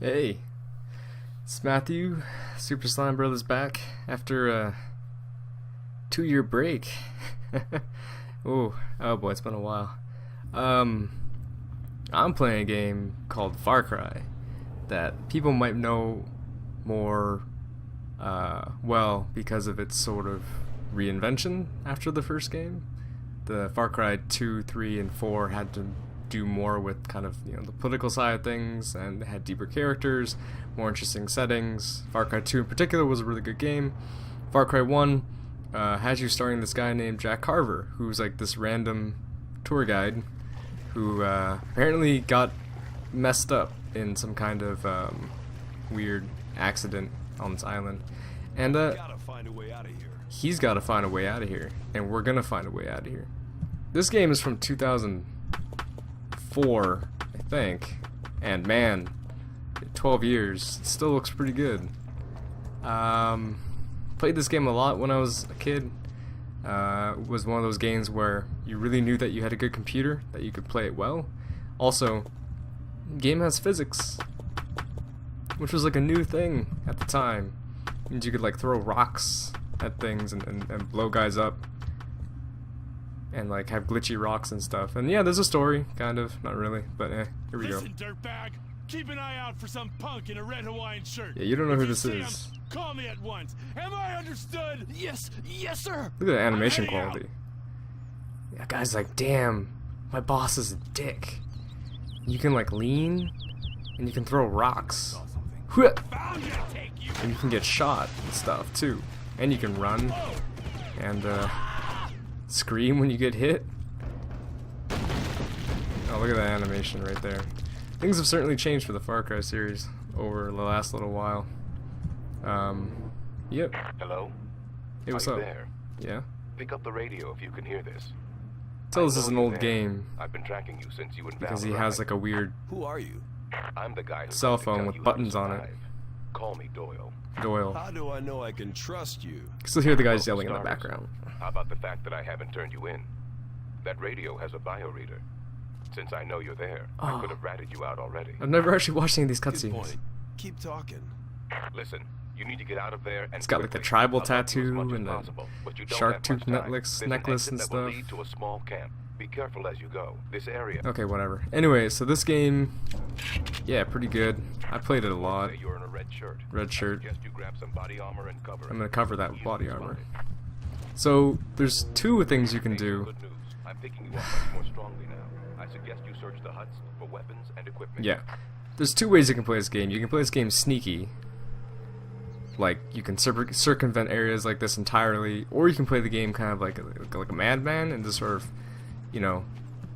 Hey, it's Matthew. Super Slime Brothers back after a 2-year break. oh boy, it's been a while. I'm playing a game called Far Cry that people might know more well because of its sort of reinvention after the first game. The Far Cry 2, 3, and 4 had to do more with kind of, the political side of things, and had deeper characters, more interesting settings. Far Cry 2 in particular was a really good game. Far Cry 1 has you starring this guy named Jack Carver, who's like this random tour guide who apparently got messed up in some kind of weird accident on this island. And he's got to find a way out of here, and we're gonna find a way out of here. This game is from 2004, I think, and man, 12 years, it still looks pretty good. Played this game a lot when I was a kid. It was one of those games where you really knew that you had a good computer, that you could play it well. Also, the game has physics, which was like a new thing at the time. It means you could like throw rocks at things and blow guys up, and like have glitchy rocks and stuff. And yeah, there's a story, kind of, not really, but here we go. Listen, dirtbag, keep an eye out for some punk in a red Hawaiian shirt. Yeah, you don't know who this is. Call me at once. Am I understood? Yes, sir. Look at the animation quality. Yeah, guy's like, damn, my boss is a dick. You can like lean, and you can throw rocks. And you can get shot and stuff too. And you can run and scream when you get hit. Oh, look at that animation right there. Things have certainly changed for the Far Cry series over the last little while. Yep. Hello? Hey, what's Are up? you there? Yeah? Pick up the radio if you can hear this. Tell this is an old game. I've been tracking you since you and Because he Val has like a weird Who are you? I'm the guy who cell called to phone tell with you how buttons to on it. survive. Call me Doyle. Doyle. How do I know I can trust you? You can still hear the guys Well, yelling in the starters, background. How about the fact that I haven't turned you in? That radio has a bioreader. Since I know you're there, I Oh. could have ratted you out already. I've never actually watched any of these Good cutscenes. point. Keep talking. Listen, you need to get out of there and It's got like the quickly. tribal I'll help you as tattoo much as and the possible, but you don't shark have tooth much time. necklace There's an and exit that will stuff. lead to a small camp. Be careful as you go. This area. Okay, whatever. Anyway, so this game, yeah, pretty good. I played it a lot. Say you're in a red shirt. Red shirt. I suggest you grab some body armor and cover it. I'm gonna cover that with Easily body armor. spotted. So there's two things you can Hey, do. good news. I'm picking you up much more strongly now. I suggest you search the huts for weapons and equipment. Yeah, there's two ways you can play this game. You can play this game sneaky, like you can circumvent areas like this entirely, or you can play the game kind of like a madman and just sort of,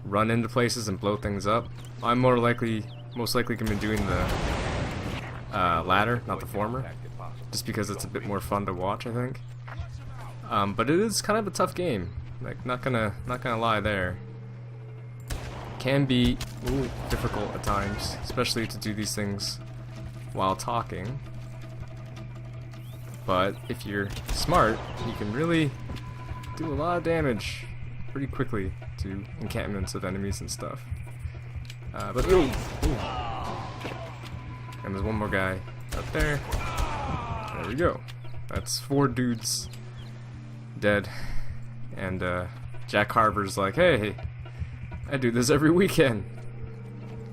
run into places and blow things up. I'm most likely gonna be doing the latter, not the former, just because it's a bit more fun to watch, I think. But it is kind of a tough game. Like, not gonna lie there. Can be difficult at times, especially to do these things while talking. But if you're smart, you can really do a lot of damage pretty quickly to encampments of enemies and stuff. But ooh. And there's one more guy up there. There we go. That's 4 dudes dead. And Jack Carver's like, hey, I do this every weekend.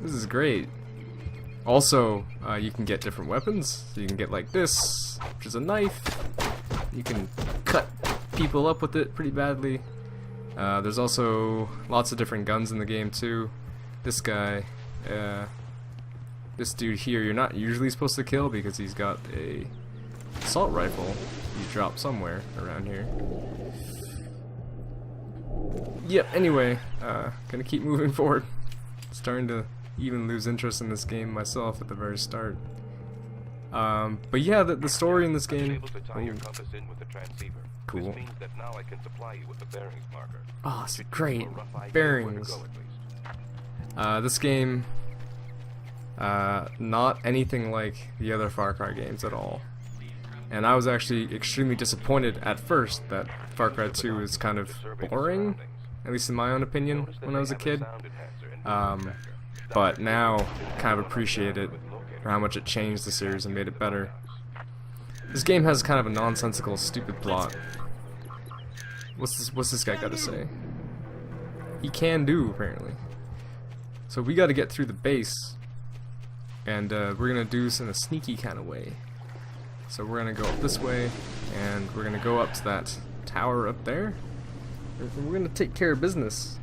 This is great. Also, you can get different weapons. So you can get like this, which is a knife. You can cut people up with it pretty badly. There's also lots of different guns in the game too. This guy, this dude here, you're not usually supposed to kill because he's got a assault rifle you drop somewhere around here. Yep, anyway, gonna keep moving forward. Starting to even lose interest in this game myself at the very start. But yeah, the story in this I've been game. able to tie your compass in with the transceiver. Cool. This means that now I can supply you with the bearings marker. Oh, it's Should give great. you a rough idea where to Bearings. go at least. This game, not anything like the other Far Cry games at all. And I was actually extremely disappointed at first that Far Cry 2 is kind of boring, at least in my own opinion, when I was a kid. But now kind of appreciate it or how much it changed the series and made it better. This game has kind of a nonsensical, stupid plot. What's this guy got to say? He can do, apparently. So we got to get through the base, and we're gonna do this in a sneaky kind of way. So we're gonna go up this way, and we're gonna go up to that tower up there. And we're gonna take care of business.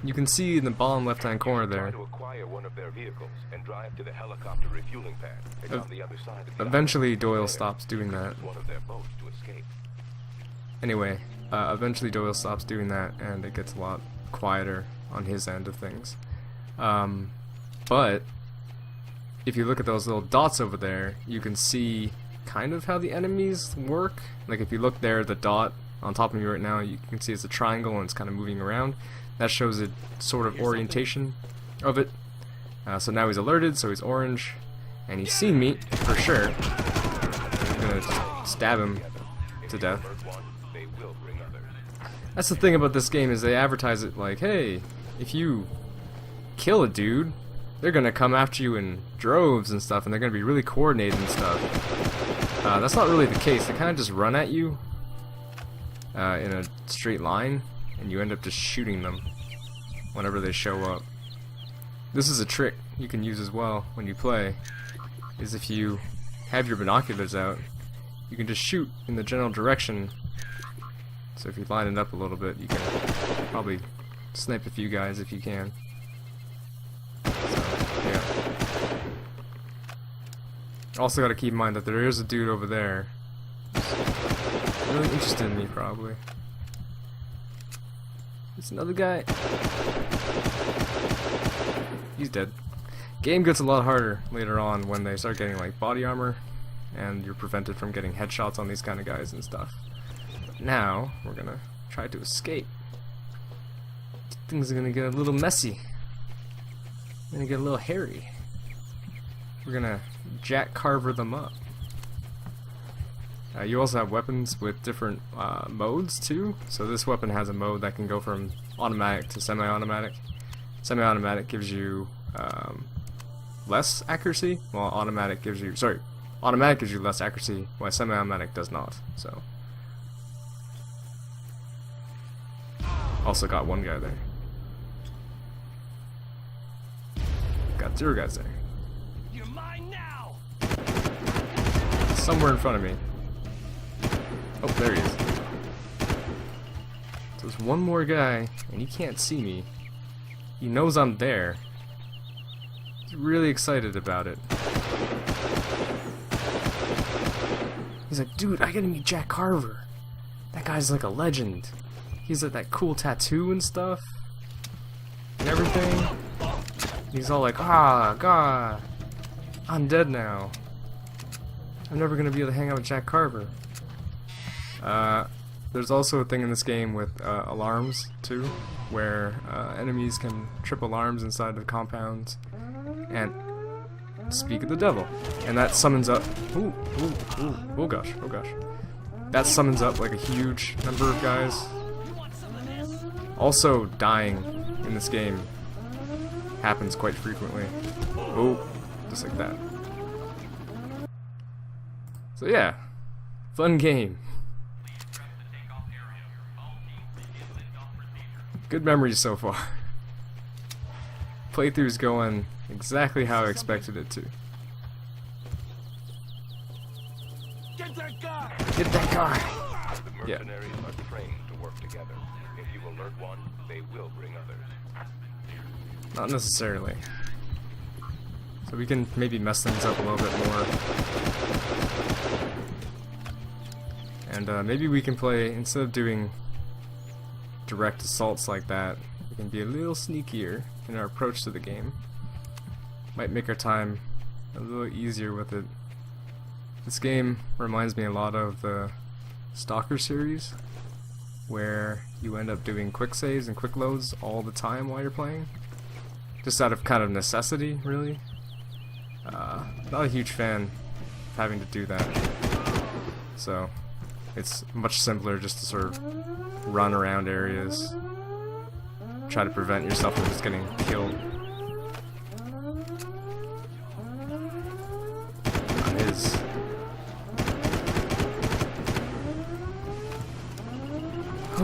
You can see in the bottom left-hand corner there. To acquire one of their vehicles and drive to the helicopter refueling pad. It's on the other side of the Eventually, Doyle stops doing that. one of their boats to escape. Anyway, eventually Doyle stops doing that, and it gets a lot quieter on his end of things. But if you look at those little dots over there, you can see kind of how the enemies work. Like if you look there, the dot on top of me right now, you can see it's a triangle and it's kind of moving around. That shows a sort of orientation of it. So now he's alerted, so he's orange, and he's seen me for sure. I'm gonna just stab him to death. That's the thing about this game, is they advertise it like, hey, if you kill a dude, they're gonna come after you in droves and stuff, and they're gonna be really coordinated and stuff. That's not really the case. They kind of just run at you in a straight line, and you end up just shooting them whenever they show up. This is a trick you can use as well when you play, is if you have your binoculars out, you can just shoot in the general direction. So if you line it up a little bit, you can probably snipe a few guys if you can. So, yeah. Also gotta keep in mind that there is a dude over there who's really interested in me, probably. There's another guy. He's dead. Game gets a lot harder later on when they start getting like body armor, and you're prevented from getting headshots on these kind of guys and stuff. But now we're gonna try to escape. Things are gonna get a little messy. Gonna get a little hairy. We're gonna Jack Carver them up. You also have weapons with different modes too. So this weapon has a mode that can go from automatic to semi-automatic. Semi-automatic gives you less accuracy, while automatic gives you automatic gives you less accuracy, while semi-automatic does not. So also got one guy there. Got 0 guys there. You're mine now. Somewhere in front of me. Oh, there he is. So there's one more guy, and he can't see me. He knows I'm there. He's really excited about it. He's like, dude, I gotta meet Jack Carver. That guy's like a legend. He's got that cool tattoo and stuff. And everything. He's all like, ah, God, I'm dead now. I'm never gonna be able to hang out with Jack Carver. There's also a thing in this game with alarms too, where enemies can trip alarms inside of compounds and speak of the devil, and that summons up. Oh gosh. That summons up like a huge number of guys. Also, dying in this game happens quite frequently. Oh, just like that. So yeah, fun game. Good memories so far. Playthrough's going exactly how I expected it to. Get that guy. Get that guy! The mercenaries are trained to work together. If you alert one, they will bring others. Not necessarily. So we can maybe mess things up a little bit more. And maybe we can play, instead of doing direct assaults like that, we can be a little sneakier in our approach to the game. Might make our time a little easier with it. This game reminds me a lot of the Stalker series, where you end up doing quick saves and quick loads all the time while you're playing. Just out of kind of necessity, really. Not a huge fan of having to do that. So it's much simpler just to sort of run around areas, try to prevent yourself from just getting killed.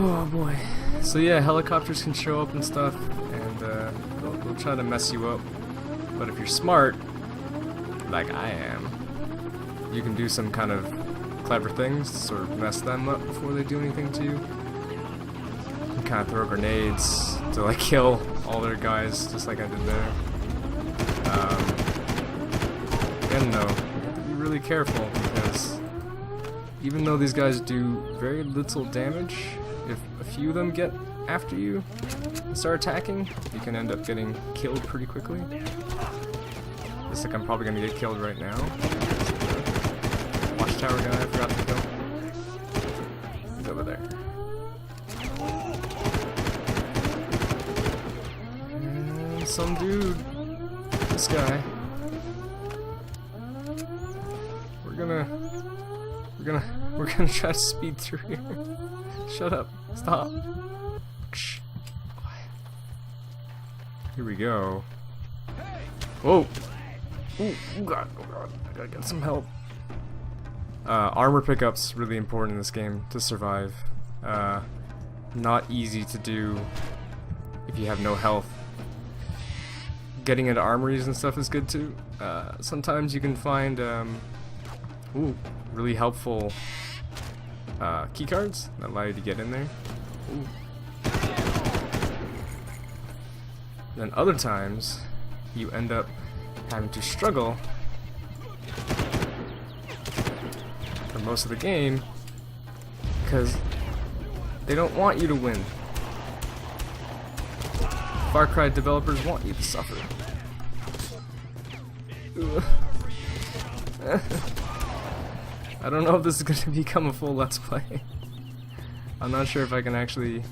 Oh boy. So yeah, helicopters can show up and stuff, and they'll try to mess you up. But if you're smart, like I am, you can do some kind of clever things to sort of mess them up before they do anything to you. You can kind of throw grenades to like kill all their guys, just like I did there. Again though, you have to be really careful because even though these guys do very little damage, if a few of them get after you and start attacking, you can end up getting killed pretty quickly. Looks like I'm probably gonna get killed right now. Watchtower guy I forgot to kill. He's over there. And some dude. This guy. We're gonna try to speed through here. Shut up. Stop. Shh. Quiet. Here we go. Whoa. Ooh, oh god, I gotta get some help. Armor pickup's really important in this game to survive. Not easy to do if you have no health. Getting into armories and stuff is good too. Sometimes you can find really helpful keycards that allow you to get in there. Ooh. Then other times you end up having to struggle for most of the game because they don't want you to win. Far Cry developers want you to suffer. I don't know if this is going to become a full Let's Play. I'm not sure if I can actually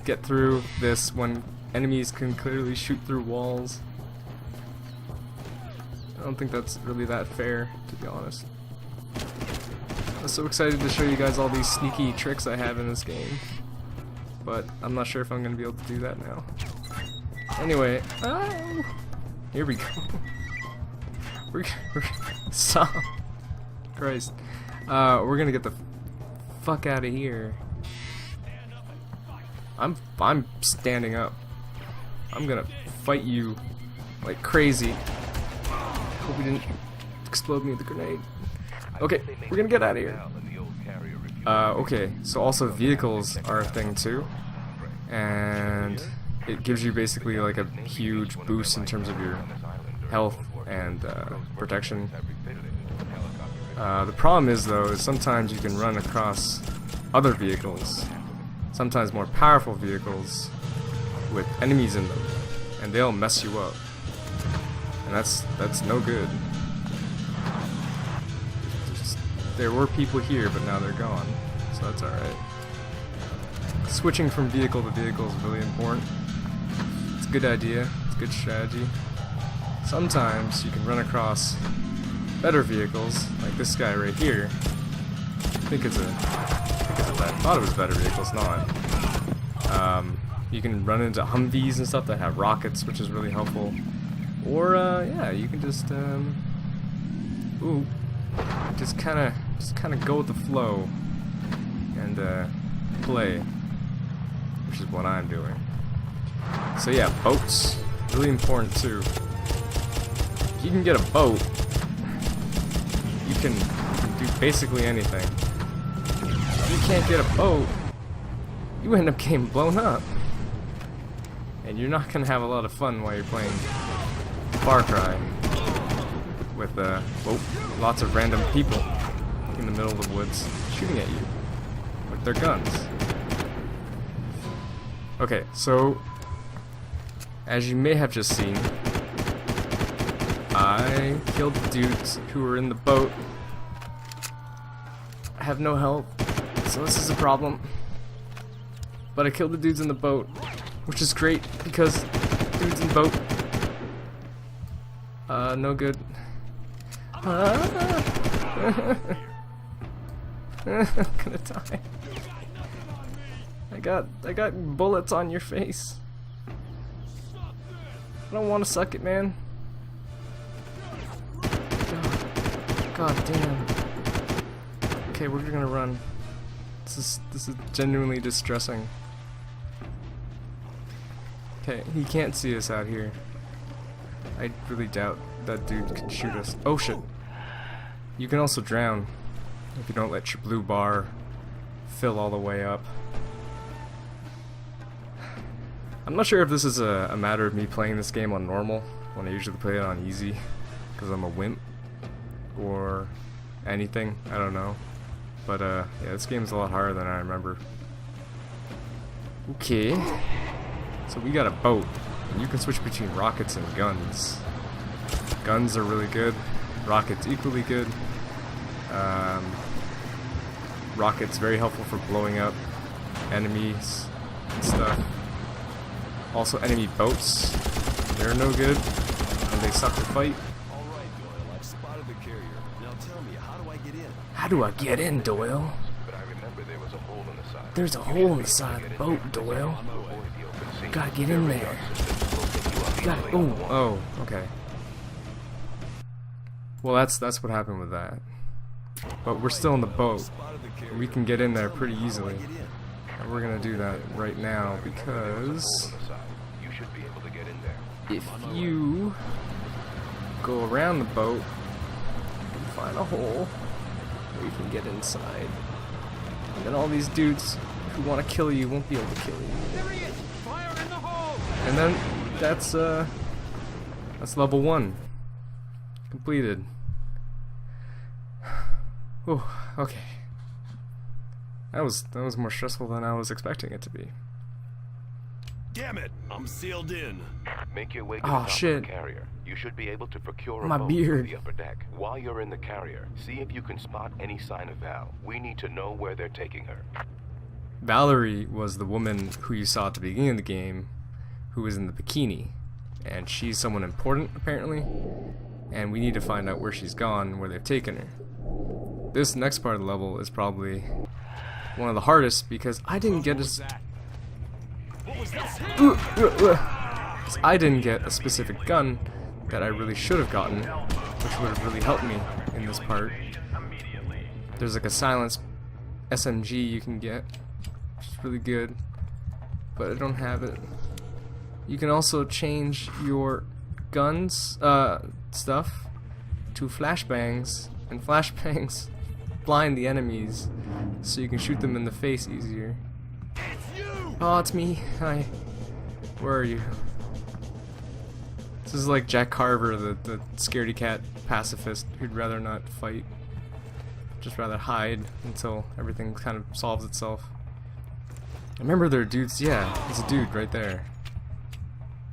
get through this when enemies can clearly shoot through walls. I don't think that's really that fair, to be honest. I'm so excited to show you guys all these sneaky tricks I have in this game, but I'm not sure if I'm going to be able to do that now. Anyway, here we go. We're stop. Christ. We're gonna get the fuck out of here. I'm standing up. I'm gonna fight you like crazy. Hope you didn't explode me with a grenade. Okay, we're gonna get out of here. Okay, so also vehicles are a thing too, and it gives you basically like a huge boost in terms of your health and protection. The problem is though, is sometimes you can run across other vehicles, sometimes more powerful vehicles with enemies in them, and they'll mess you up, and that's no good. There were people here, but now they're gone, so that's alright. Switching from vehicle to vehicle is really important. It's a good idea, it's a good strategy. Sometimes you can run across better vehicles, like this guy right here. I thought it was a better vehicle, it's not. You can run into Humvees and stuff that have rockets, which is really helpful. Or, yeah, you can just, just kind of go with the flow and, play, which is what I'm doing. So yeah, boats, really important too. If you can get a boat, you can do basically anything. If you can't get a boat, you end up getting blown up. And you're not gonna have a lot of fun while you're playing Far Cry with lots of random people in the middle of the woods shooting at you with their guns. Okay, so as you may have just seen, I killed the dudes who were in the boat. I have no health, so this is a problem. But I killed the dudes in the boat, which is great because dudes in boat, no good. I'm gonna die. I got bullets on your face. I don't want to suck it, man. God damn. Okay, we're gonna run. This is genuinely distressing. Okay, he can't see us out here. I really doubt that dude can shoot us. Oh shit. You can also drown if you don't let your blue bar fill all the way up. I'm not sure if this is a matter of me playing this game on normal when I usually play it on easy because I'm a wimp, or anything, I don't know. But yeah, this game's a lot harder than I remember. Okay, so we got a boat, and you can switch between rockets and guns. Guns are really good, rockets equally good. Rockets very helpful for blowing up enemies and stuff. Also enemy boats, they're no good, and they suck to fight. Alright, Doyle, I've spotted the carrier. Now tell me, how do I get in? How do I get in, Doyle? But I remember there was a hole in the side. There's a hole in the side of the boat, Doyle. Gotta get in there. Oh, okay. Well, that's what happened with that. But we're still in the boat. We can get in there pretty easily. And we're gonna do that right now because if you go around the boat and find a hole where you can get inside, and then all these dudes who want to kill you won't be able to kill you. There he is! Fire in the hole! And then that's level 1 completed. Oh, okay. That was more stressful than I was expecting it to be. Damn it! I'm sealed in. Make your way to Oh, the top shit. of the carrier. You should be able to procure a My boat beard. from the upper deck. While you're in the carrier, see if you can spot any sign of Val. We need to know where they're taking her. Valerie was the woman who you saw at the beginning of the game, who was in the bikini, and she's someone important apparently, and we need to find out where she's gone, where they've taken her. This next part of the level is probably one of the hardest because I didn't get I didn't get a specific gun that I really should have gotten, which would have really helped me in this part. There's like a silenced SMG you can get, which is really good, but I don't have it. You can also change your guns stuff to flashbangs, and flashbangs blind the enemies so you can shoot them in the face easier. Oh, it's me. Hi. Where are you? This is like Jack Carver, the scaredy cat pacifist who'd rather not fight, just rather hide until everything kind of solves itself. I remember there are dudes. Yeah, there's a dude right there.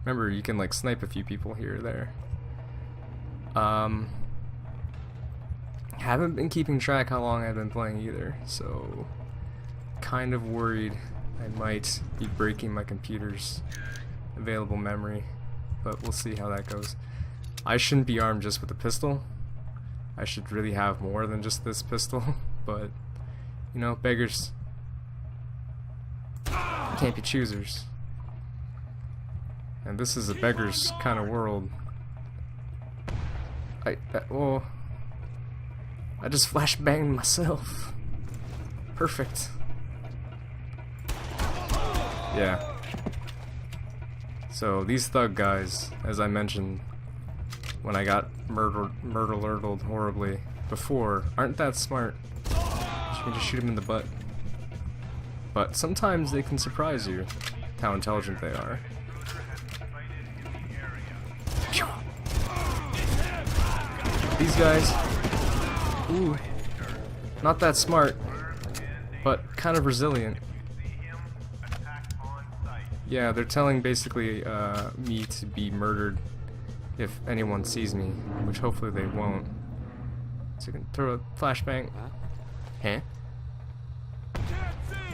Remember, you can like snipe a few people here or there. Haven't been keeping track how long I've been playing either, so kind of worried I might be breaking my computer's available memory, but we'll see how that goes. I shouldn't be armed just with a pistol. I should really have more than just this pistol, but you know, beggars can't be choosers. And this is a beggar's kind of world. Well, I just flashbanged myself. Perfect. Yeah. So these thug guys, as I mentioned when I got murdered horribly before, aren't that smart. You can just shoot them in the butt. But sometimes they can surprise you with how intelligent they are. These guys, ooh, not that smart, but kind of resilient. Yeah, they're telling basically me to be murdered if anyone sees me, which hopefully they won't. So you can throw a flashbang. Huh?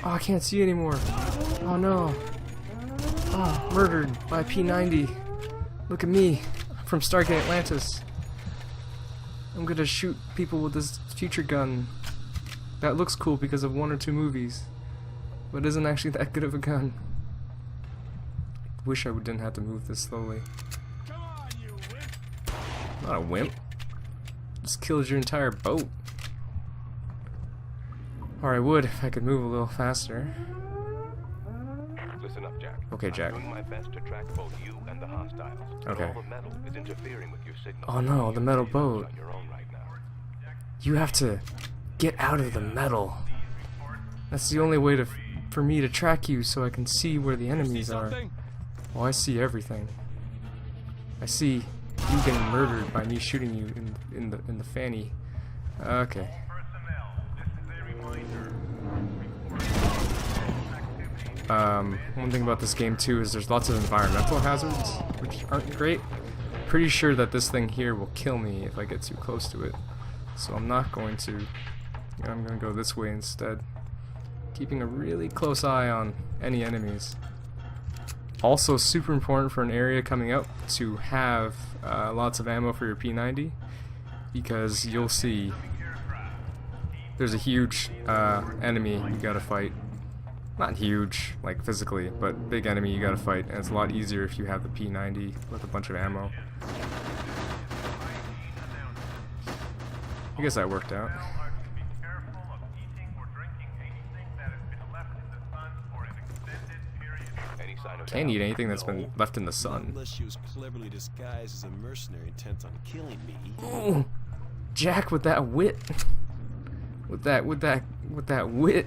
Oh, I can't see anymore. Oh no. Oh, murdered by P90. Look at me. I'm from Stargate Atlantis. I'm gonna shoot people with this future gun. That looks cool because of 1 or 2 movies, but isn't actually that good of a gun. Wish I didn't have to move this slowly. Come on, you wimp! Not a wimp. Just killed your entire boat. Or I would if I could move a little faster. Listen up, Jack. Okay, Jack. I'm doing my best to track both you and the hostiles. Okay. All the metal is interfering with your signal. Oh no, the metal boat. On your own right now. You have to get out of the metal. That's the only way for me to track you, so I can see where the enemies are. Oh, I see everything. I see you getting murdered by me shooting you in the fanny. Okay. One thing about this game too is there's lots of environmental hazards, which aren't great. Pretty sure that this thing here will kill me if I get too close to it, so I'm not going to. I'm going to go this way instead, keeping a really close eye on any enemies. Also super important for an area coming up to have lots of ammo for your P90, because you'll see there's a huge enemy you gotta fight. Not huge, like physically, but big enemy you gotta fight, and it's a lot easier if you have the P90 with a bunch of ammo. I guess that worked out. Can't eat anything that's been left in the sun. Unless she was cleverly disguised as a mercenary intent on killing me. Ooh, Jack with that wit. With that wit.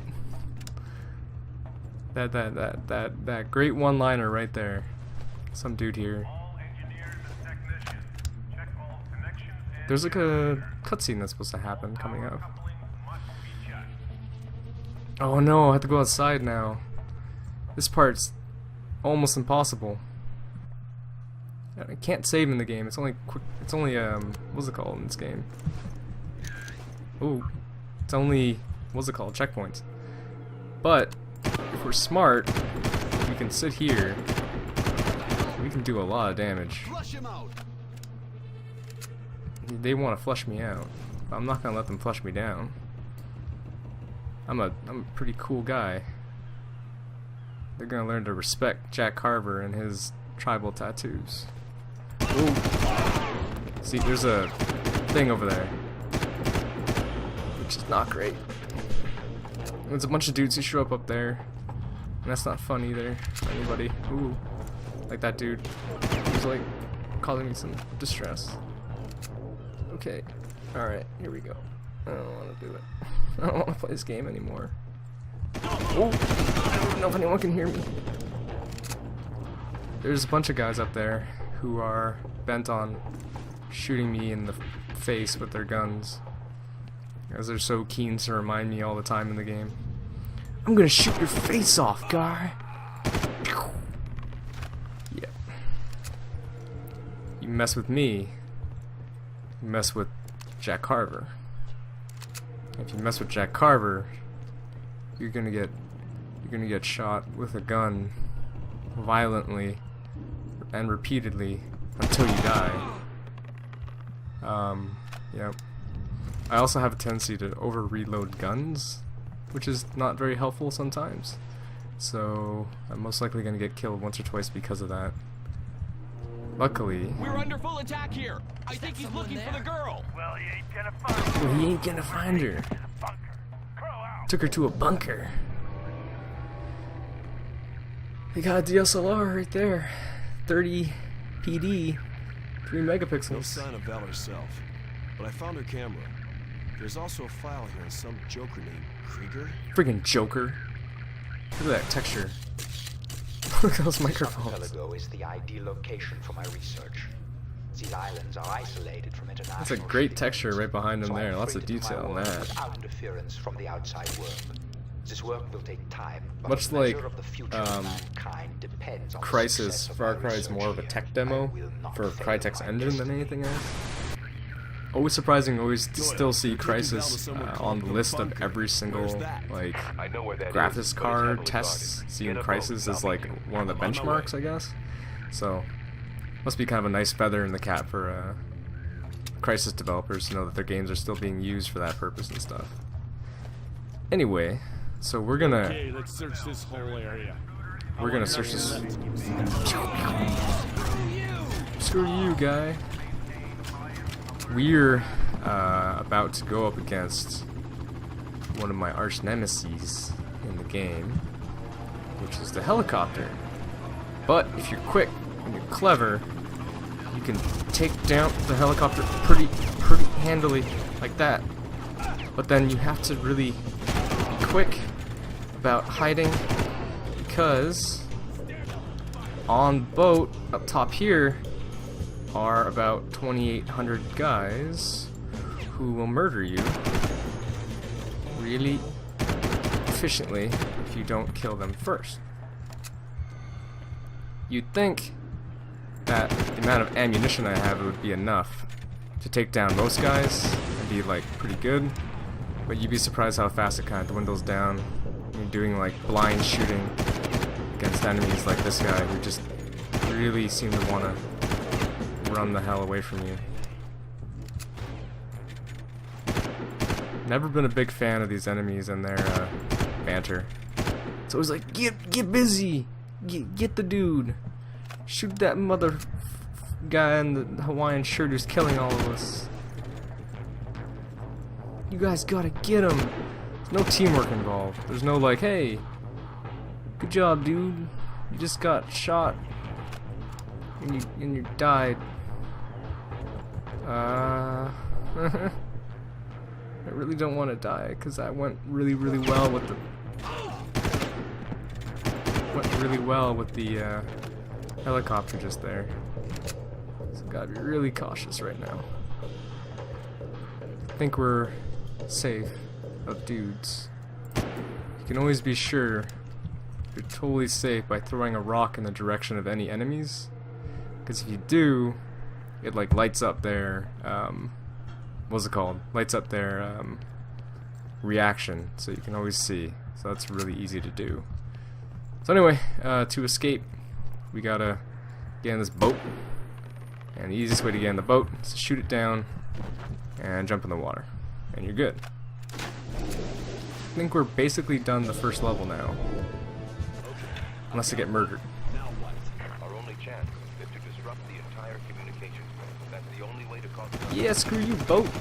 That great one-liner right there. Some dude here. There's like a cutscene that's supposed to happen coming up. Oh no, I have to go outside now. This part's almost impossible. I can't save in the game. It's only what's it called in this game? Ooh, it's only what's it called? Checkpoints. But if we're smart, we can sit here. We can do a lot of damage. Flush him out. They want to flush me out. I'm not gonna let them flush me down. I'm a pretty cool guy. They're gonna learn to respect Jack Carver and his tribal tattoos. Ooh. See, there's a thing over there, which is not great. There's a bunch of dudes who show up there, and that's not fun either for anybody. Ooh, like that dude. He's like causing me some distress. Okay, alright, here we go. I don't want to do it. I don't want to play this game anymore. Oh, I don't even know if anyone can hear me. There's a bunch of guys up there who are bent on shooting me in the face with their guns, as they're so keen to remind me all the time in the game. I'm gonna shoot your face off, guy. Yep. You mess with me, you mess with Jack Carver. If you mess with Jack Carver, you're gonna get shot with a gun violently and repeatedly until you die. Yep. I also have a tendency to over-reload guns, which is not very helpful sometimes. So I'm most likely gonna get killed once or twice because of that. Luckily, We're under full attack here. I think he's looking for the girl. Well, he ain't gonna find her. he ain't gonna find her. Took her to a bunker. They got a DSLR right there. 30 PD, 3 No megapixels. sign of Val herself, but I found her camera. There's also a file here on some joker named Krieger. Friggin' Joker. Look at that texture. Look at those microphones. Archipelago is the ideal location for my research. These islands are isolated from international. That's a great shipping texture lanes, right behind them so there. I'm Lots free of to do my detail on work that. without interference from the outside world. This work will take time, but Much the measure like, of the future of mankind depends on the Crysis, success of Far my Cry is research more of a here. tech I demo will not for fail Crytek's my engine than destiny. anything else. Always surprising, always to still see Taking Val to Crysis somewhere on called the the list of bunker. every single Where's that? like I know where that is, graphics but it's card heavily tests. guarded. Seeing Get a Crysis boat, is I'll like meet you. one of the I'm on my way. benchmarks, I guess. So must be kind of a nice feather in the cap for Crysis developers to know that their games are still being used for that purpose and stuff. Anyway, so we're gonna Okay, let's search this whole area. search this. Screw you, guy. We're about to go up against one of my arch nemeses in the game, which is the helicopter. But if you're quick and you're clever, you can take down the helicopter pretty handily, like that. But then you have to really be quick about hiding, because on the boat up top here are about 2,800 guys who will murder you really efficiently if you don't kill them first. You'd think that the amount of ammunition I have would be enough to take down most guys and be like pretty good, but you'd be surprised how fast it kind of dwindles down when you're doing like blind shooting against enemies like this guy who just really seem to want to run the hell away from you. Never been a big fan of these enemies and their banter. It's always like, get busy, get the dude, shoot that mother guy in the Hawaiian shirt who's killing all of us. You guys gotta get him. There's no teamwork involved. There's no like, hey, good job, dude. You just got shot and you died. I really don't want to die because that went really well with the helicopter just there. So gotta be really cautious right now. I think we're safe of dudes. You can always be sure you're totally safe by throwing a rock in the direction of any enemies, because if you do, it like lights up their what's it called? Lights up their reaction, so you can always see. So that's really easy to do. So anyway, to escape, we gotta get in this boat, and the easiest way to get in the boat is to shoot it down and jump in the water, and you're good. I think we're basically done the first level now, unless I get murdered. Our only chance is to disrupt the entire communications. That's the only way to cause. Yeah, screw you, boat. To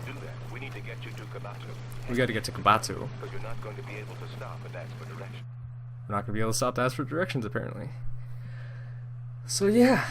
do that, we need to get you to Kabato. We gotta get to Kabato. Because you're not going to be able to stop and ask for direction. We're not gonna be able to stop to ask for directions, apparently. So yeah,